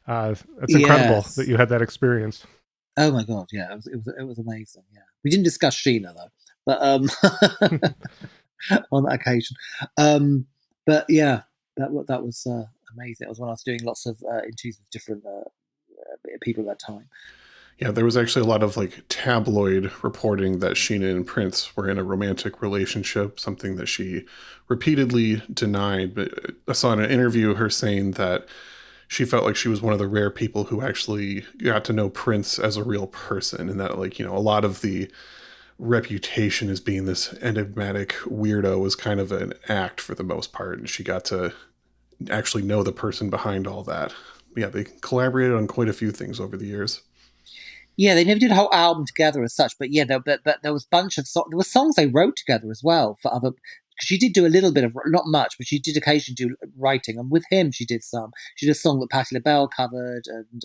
it's incredible that you had that experience. Oh my God, yeah, it was amazing. Yeah, we didn't discuss Sheena though, but on that occasion, but yeah, that was amazing. It was when I was doing lots of interviews with different people at that time. Yeah, there was actually a lot of like tabloid reporting that Sheena and Prince were in a romantic relationship, something that she repeatedly denied. But I saw in an interview her saying that she felt like she was one of the rare people who actually got to know Prince as a real person, and that, like, a lot of the reputation as being this enigmatic weirdo was kind of an act for the most part, and she got to actually know the person behind all that. Yeah, they collaborated on quite a few things over the years. Yeah, they never did a whole album together as such, but yeah, but there was a bunch of there were songs they wrote together as well for other. Because she did do a little bit of, not much, but she did occasionally do writing, and with him she did some. She did a song that Patti LaBelle covered, and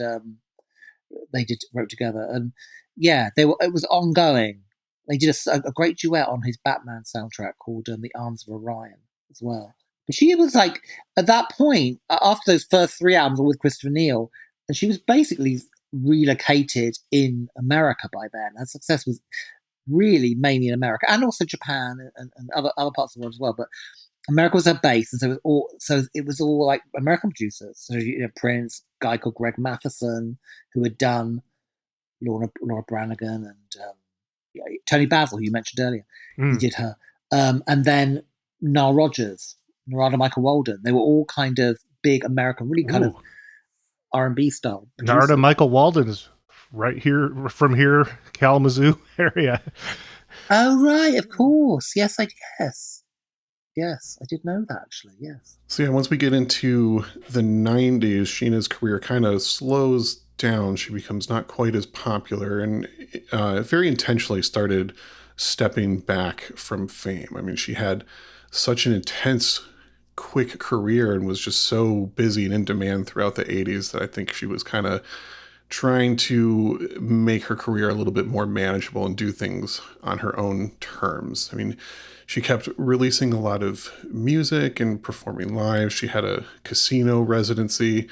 they wrote together, and yeah, it was ongoing. They did a great duet on his Batman soundtrack called "The Arms of Orion" as well. But she was like, at that point, after those first 3 albums with Christopher Neal, and she was basically relocated in America by then. Her success was really mainly in America and also Japan and other parts of the world as well. But America was her base, and so it was all like American producers. So Prince, a guy called Greg Matheson, who had done Laura Branigan, and Tony Basil, who you mentioned earlier. He did her, and then Nile Rodgers, Narada Michael Walden. They were all kind of big American, really kind of R&B style producers. Narada Michael Walden's right here, from here, Kalamazoo area. Oh, right, of course. Yes, I did know that, actually, yes. So yeah, once we get into the 90s, Sheena's career kind of slows down. She becomes not quite as popular, and very intentionally started stepping back from fame. I mean, she had such an intense, quick career and was just so busy and in demand throughout the 80s that I think she was kind of trying to make her career a little bit more manageable and do things on her own terms. I mean, she kept releasing a lot of music and performing live. She had a casino residency,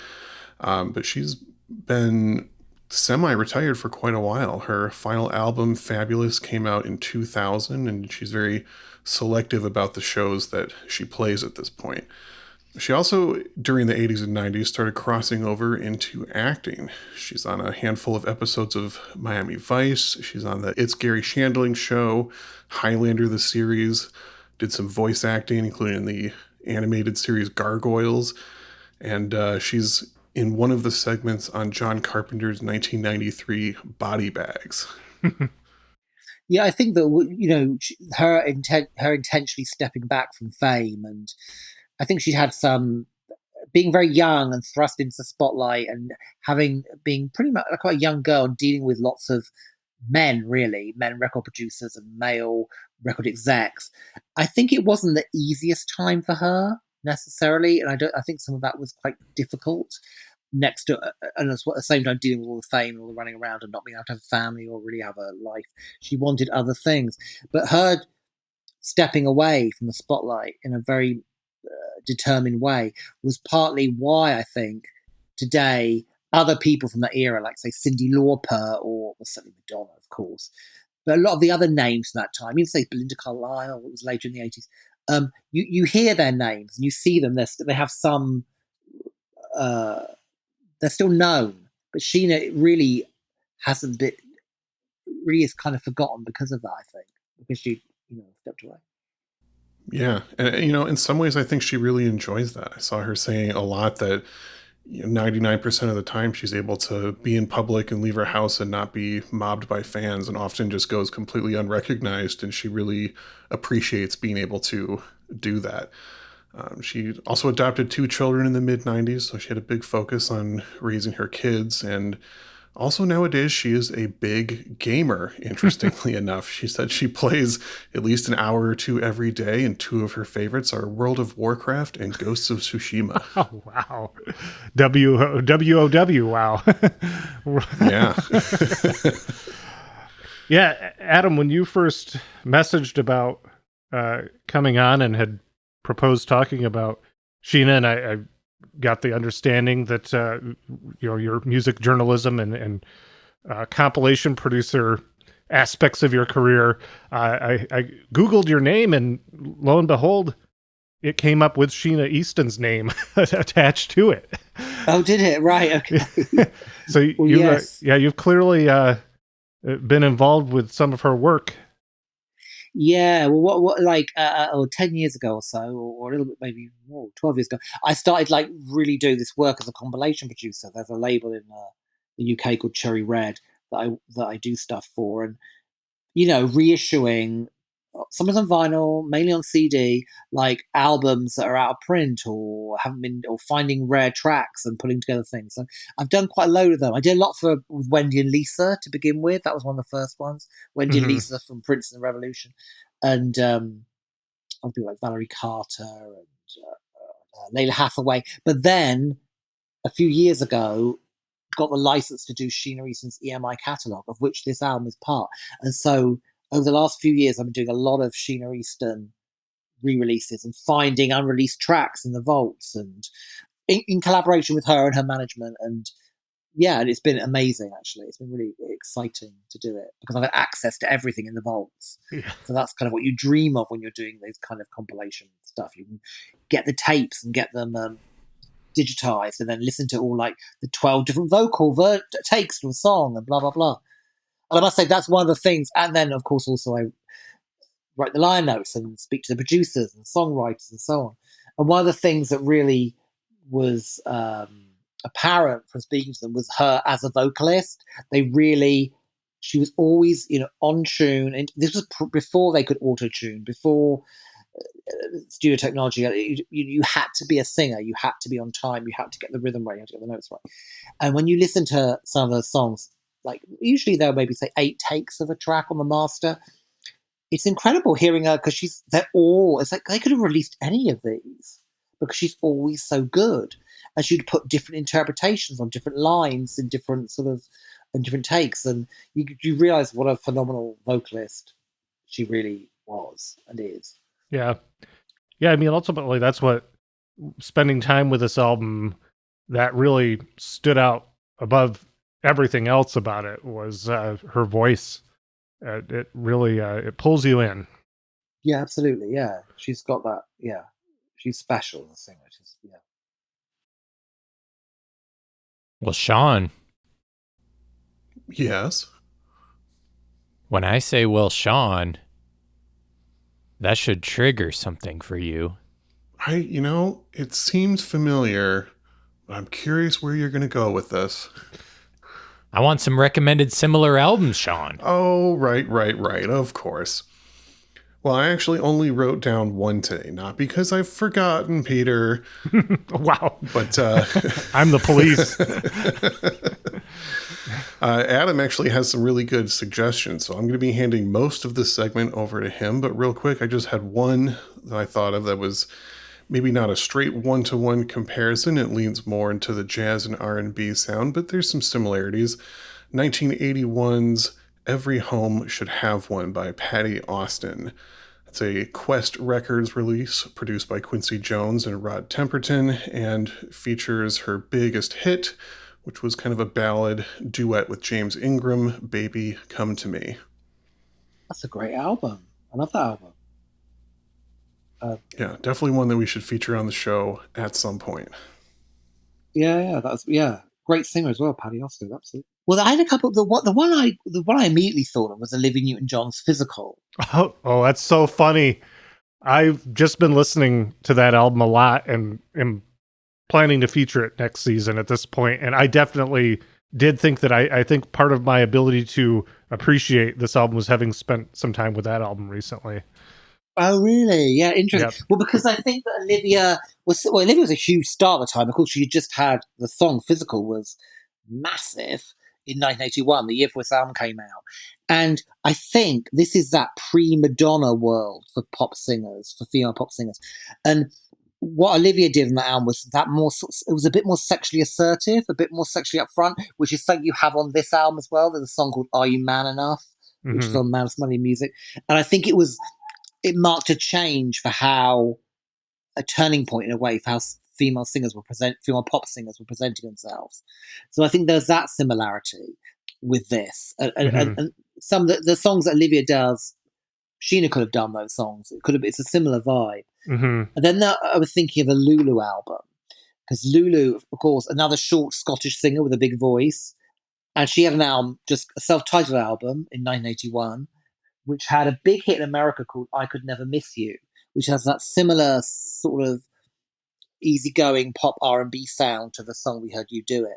but she's been semi-retired for quite a while. Her final album, Fabulous, came out in 2000, and she's very selective about the shows that she plays at this point. She also, during the 80s and 90s, started crossing over into acting. She's on a handful of episodes of Miami Vice. She's on the It's Gary Shandling Show, Highlander the series, did some voice acting, including in the animated series Gargoyles, and she's in one of the segments on John Carpenter's 1993 Body Bags. Yeah, I think that, her intentionally stepping back from fame, and I think she'd had some, being very young and thrust into the spotlight, and being pretty much quite a young girl and dealing with lots of men record producers and male record execs. I think it wasn't the easiest time for her necessarily, and I think some of that was quite difficult. Next to, and at the same time dealing with all the fame and all the running around and not being able to have a family or really have a life. She wanted other things, but her stepping away from the spotlight in a very determined way was partly why I think today other people from that era, like say Cyndi Lauper or certainly Madonna, of course, but a lot of the other names from that time, even say Belinda Carlisle, it was later in the 80s, you hear their names and you see them, they have some, they're still known, but Sheena really hasn't been, really is kind of forgotten because of that, I think, because she, stepped away. Yeah. And, in some ways, I think she really enjoys that. I saw her saying a lot that 99% of the time she's able to be in public and leave her house and not be mobbed by fans, and often just goes completely unrecognized. And she really appreciates being able to do that. She also adopted 2 children in the mid-90s, so she had a big focus on raising her kids. And also nowadays, she is a big gamer, interestingly enough. She said she plays at least an hour or 2 every day, and 2 of her favorites are World of Warcraft and Ghosts of Tsushima. Oh, wow. WOW, wow. Yeah. Yeah, Adam, when you first messaged about coming on and had proposed talking about Sheena, and I got the understanding that your music journalism and compilation producer aspects of your career, I Googled your name, and lo and behold, it came up with Sheena Easton's name attached to it. Oh, did it? Right. Okay. So Well, you, yes. you've clearly been involved with some of her work. Yeah, well, what like 10 years ago or so, or a little bit, maybe more, 12 years ago, I started like really doing this work as a compilation producer. There's a label in the UK called Cherry Red that I do stuff for, and reissuing sometimes on vinyl, mainly on CD, like albums that are out of print or haven't been, or finding rare tracks and putting together things. So I've done quite a load of them. I did a lot with Wendy and Lisa to begin with. That was one of the first ones. Wendy and Mhm. Lisa from Prince and the Revolution, and other people like Valerie Carter and Layla Hathaway. But then a few years ago, got the license to do Sheena Easton's EMI catalogue, of which this album is part. And so over the last few years, I've been doing a lot of Sheena Easton re-releases and finding unreleased tracks in the vaults, and in collaboration with her and her management. And yeah, and it's been amazing, actually. It's been really exciting to do it because I've had access to everything in the vaults. Yeah. So that's kind of what you dream of when you're doing these kind of compilation stuff. You can get the tapes and get them digitized and then listen to all like the 12 different vocal takes to a song and blah, blah, blah. And I must say that's one of the things. And then, of course, also I write the line notes and speak to the producers and songwriters and so on. And one of the things that really was apparent from speaking to them was her as a vocalist. She was always, on tune. And this was before they could auto-tune, before studio technology. You had to be a singer. You had to be on time. You had to get the rhythm right. You had to get the notes right. And when you listen to some of those songs, like usually they'll maybe say 8 takes of a track on the master. It's incredible hearing her because it's like they could have released any of these because she's always so good. And she'd put different interpretations on different lines in different different takes. And you realize what a phenomenal vocalist she really was and is. Yeah. Yeah, I mean, ultimately, that's what spending time with this album that really stood out above everything else about it was her voice. It really it pulls you in. Yeah, absolutely. Yeah, she's got that. Yeah, she's special as a singer. Yeah. Well, Sean, Yes. when I say well, Sean, that should trigger something for you. It seems familiar, but I'm curious where you're going to go with this. I want some recommended similar albums, Sean. Oh, right. Of course. Well, I actually only wrote down one today, not because I've forgotten, Peter. Wow. But I'm the police. Adam actually has some really good suggestions, so I'm going to be handing most of this segment over to him. But real quick, I just had one that I thought of that was maybe not a straight one-to-one comparison. It leans more into the jazz and R&B sound, but there's some similarities. 1981's Every Home Should Have One by Patti Austin. It's a Quest Records release produced by Quincy Jones and Rod Temperton and features her biggest hit, which was kind of a ballad duet with James Ingram, Baby Come to Me. That's a great album. I love that album. Yeah, definitely one that we should feature on the show at some point. Yeah, great singer as well, Patti Austin. Absolutely. Well, I had a couple. The one I immediately thought of was Olivia Newton-John's Physical. Oh, that's so funny. I've just been listening to that album a lot and am planning to feature it next season at this point. And I definitely did think that I think part of my ability to appreciate this album was having spent some time with that album recently. Oh, really? Yeah, interesting. Yep. Well, because I think that Olivia was a huge star at the time. Of course, she had just had the song Physical was massive in 1981, the year before this album came out. And I think this is that pre-Madonna world for pop singers, for female pop singers. And what Olivia did in that album was that it was a bit more sexually assertive, a bit more sexually upfront, which is something you have on this album as well. There's a song called Are You Man Enough, which is on Mouse Money Music. And I think it marked a change for a turning point in a way for how female pop singers were presenting themselves. So I think there's that similarity with this. And some of the songs that Olivia does, Sheena could have done those songs. It's a similar vibe. Mm-hmm. And then I was thinking of a Lulu album, because Lulu, of course, another short Scottish singer with a big voice, and she had an album, just a self-titled album in 1981, which had a big hit in America called "I Could Never Miss You," which has that similar sort of easygoing pop R&B sound to the song we heard you do it,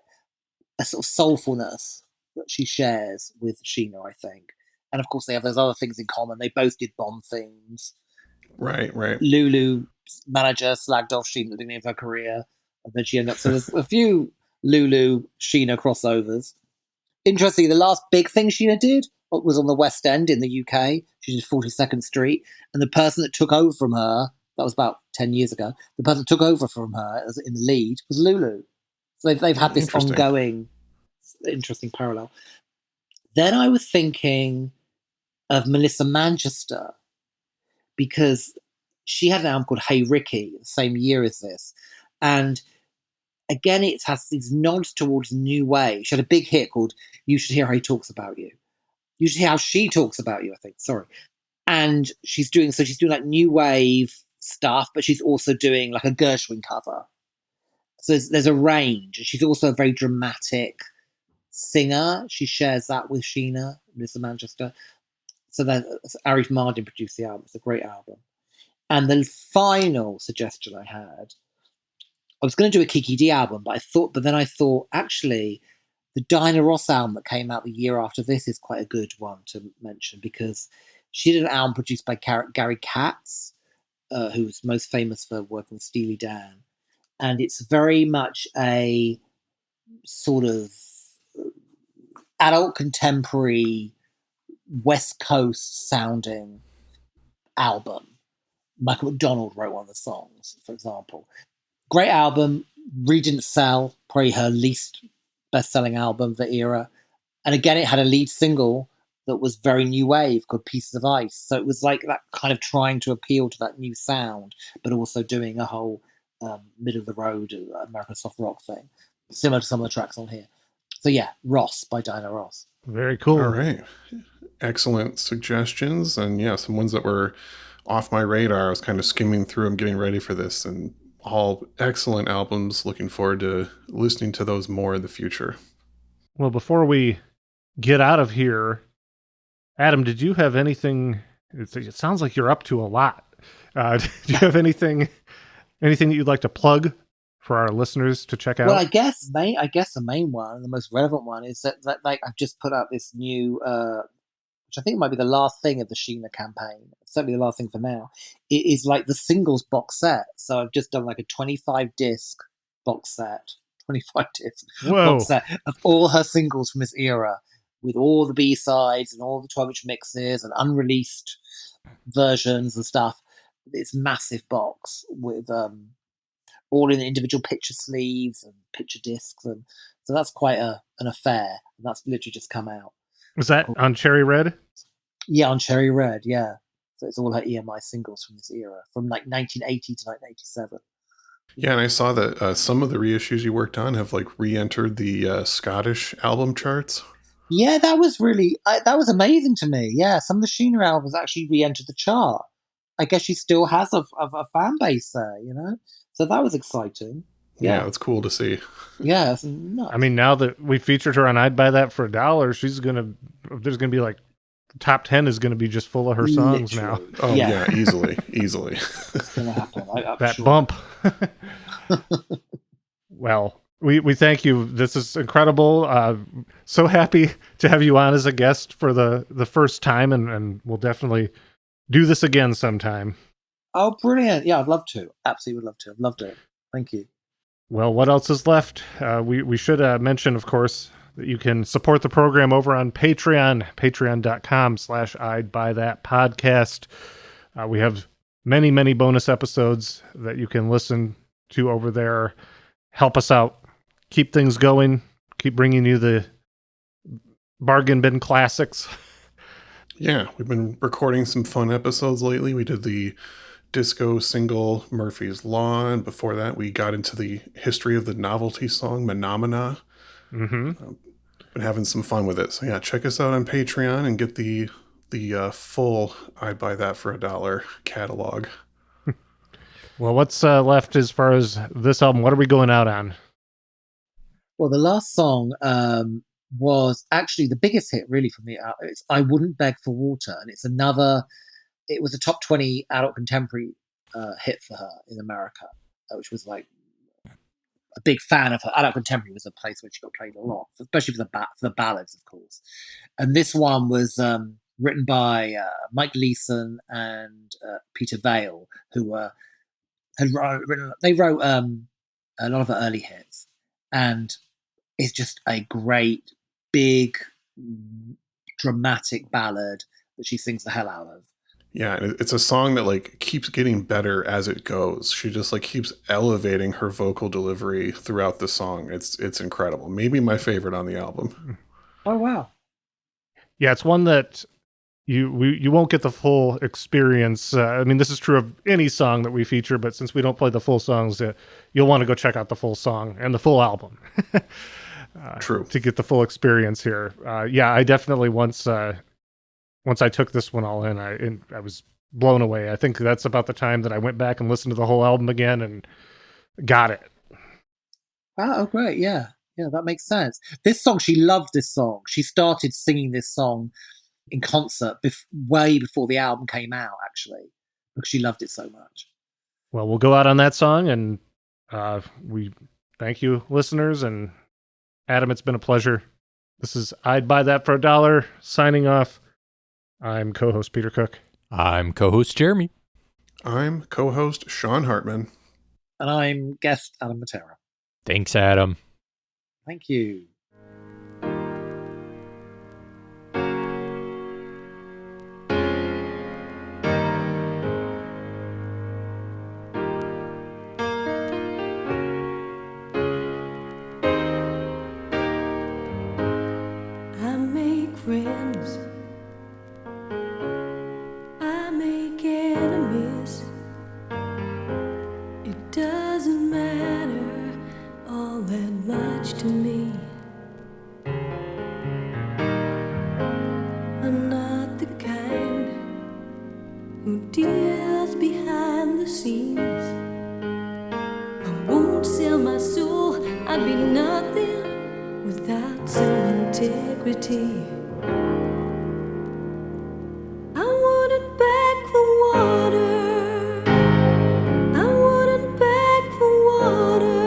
a sort of soulfulness that she shares with Sheena, I think. And of course, they have those other things in common. They both did Bond themes. Right. Lulu's manager slagged off Sheena at the beginning of her career, and then she ended up. So there's a few Lulu Sheena crossovers. Interestingly, the last big thing Sheena did was on the West End in the UK. She did 42nd Street, and the person that took over from her, that was about 10 years ago, the person that took over from her as in the lead was Lulu. So they've had this ongoing, interesting parallel. Then I was thinking of Melissa Manchester, because she had an album called Hey Ricky the same year as this. And again, it has these nods towards new wave. She had a big hit called You Should Hear How He Talks About You. You should hear how she talks about you, I think. Sorry. And she's doing like new wave stuff, but she's also doing like a Gershwin cover. So there's a range. She's also a very dramatic singer. She shares that with Sheena, Melissa Manchester. So Arif Mardin produced the album. It's a great album. And the final suggestion I had, I was going to do a Kiki D album, but then I thought, actually, the Dinah Ross album that came out the year after this is quite a good one to mention, because she did an album produced by Gary Katz, who's most famous for working with Steely Dan. And it's very much a sort of adult contemporary West Coast sounding album. Michael McDonald wrote one of the songs, for example. Great album, really didn't sell, probably her least best-selling album of the era. And again, it had a lead single that was very new wave called Pieces of Ice. So it was like that kind of trying to appeal to that new sound, but also doing a whole middle-of-the-road American soft rock thing, similar to some of the tracks on here. So yeah, Ross by Dinah Ross. Very cool. All right. Excellent suggestions. And yeah, some ones that were off my radar. I was kind of skimming through them, getting ready for this, and all excellent albums. Looking forward to listening to those more in the future. Well, before we get out of here, Adam, did you have anything? It sounds like you're up to a lot. Do you have anything that you'd like to plug for our listeners to check out? Well, I guess the main one, the most relevant one, is that like I've just put out this new, which I think might be the last thing of the Sheena campaign. Certainly the last thing for now. It is like the singles box set. So I've just done like a 25 disc box set, 25 disc box set of all her singles from this era, with all the B-sides and all the 12-inch mixes and unreleased versions and stuff. It's massive box with all in individual picture sleeves and picture discs, and so that's quite an affair. And that's literally just come out. Was that on Cherry Red? Yeah, on Cherry Red, yeah. So it's all her EMI singles from this era, from like 1980 to 1987. Yeah, and I saw that some of the reissues you worked on have like re-entered the Scottish album charts. Yeah, that was that was amazing to me. Yeah, some of the Sheena albums actually re-entered the chart. I guess she still has a fan base there, you know? So that was exciting. Yeah, it's cool to see. Yeah, it's nuts. I mean, now that we featured her on I'd Buy That for $1, there's gonna be like, the top 10 is gonna be just full of her songs now. Oh yeah, easily. It's gonna happen. That sure. Bump. Well, we thank you. This is incredible. So happy to have you on as a guest for the first time, and we'll definitely do this again sometime. Oh, brilliant. Yeah, I'd love to. Absolutely would love to. I've loved it. Thank you. Well, what else is left? We should mention, of course, that you can support the program over on Patreon, patreon.com/I'd Buy That podcast. We have many, many bonus episodes that you can listen to over there. Help us out. Keep things going. Keep bringing you the bargain bin classics. Yeah, we've been recording some fun episodes lately. We did the disco single Murphy's Law, and before that we got into the history of the novelty song Menomina. Mm-hmm. Been having some fun with it. So yeah, check us out on Patreon and get the full I'd Buy That for $1 catalog. Well, what's left as far as this album? What are we going out on? Well, the last song was actually the biggest hit, really, from the album. It's "I Wouldn't Beg for Water," and it's another. It was a top 20 adult contemporary hit for her in America, which was like a big fan of her. Adult contemporary was a place where she got played a lot, especially for the ballads, of course. And this one was written by Mike Leeson and Peter Vale, who they wrote a lot of her early hits, and it's just a great, big, dramatic ballad that she sings the hell out of. Yeah, and it's a song that like keeps getting better as it goes. She just like keeps elevating her vocal delivery throughout the song. It's incredible. Maybe my favorite on the album. Oh wow. Yeah, it's one that you won't get the full experience. I mean, this is true of any song that we feature, but since we don't play the full songs, you'll want to go check out the full song and the full album. True. To get the full experience here. Yeah, I definitely once I took this one all in, I was blown away. I think that's about the time that I went back and listened to the whole album again and got it. Oh, great. Yeah. Yeah, that makes sense. This song, she loved this song. She started singing this song in concert way before the album came out, actually, because she loved it so much. Well, we'll go out on that song, and we thank you, listeners. And Adam, it's been a pleasure. This is I'd Buy That for $1, signing off. I'm co-host Peter Cook. I'm co-host Jeremy. I'm co-host Sean Hartman. And I'm guest Adam Mattera. Thanks, Adam. Thank you. I make friends, I make enemies. It doesn't matter all that much to me. I'm not the kind who deals behind the scenes. I won't sell my soul, I'd be nothing without some integrity. I wouldn't beg for water. I wouldn't beg for water.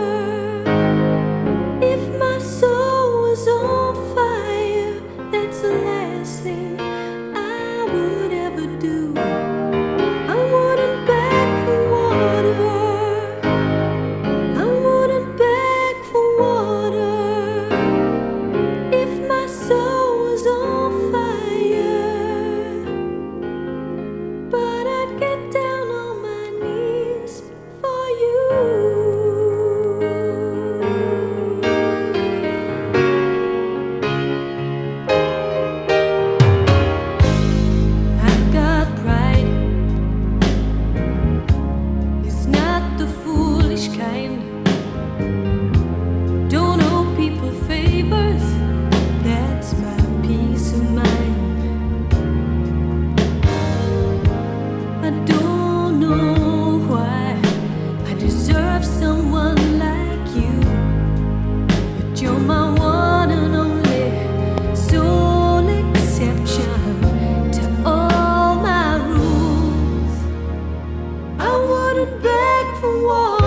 If my soul was on fire, that's the last thing I would ever do. I wouldn't beg for water. I wouldn't beg for water. If my soul was on fire, but I'd get down on my knees for you. I've got pride. It's not the foolish kind. Don't owe people favors. That's my peace of mind. I don't know why I deserve someone like you, but you're my one and only sole exception to all my rules. I wouldn't beg for water.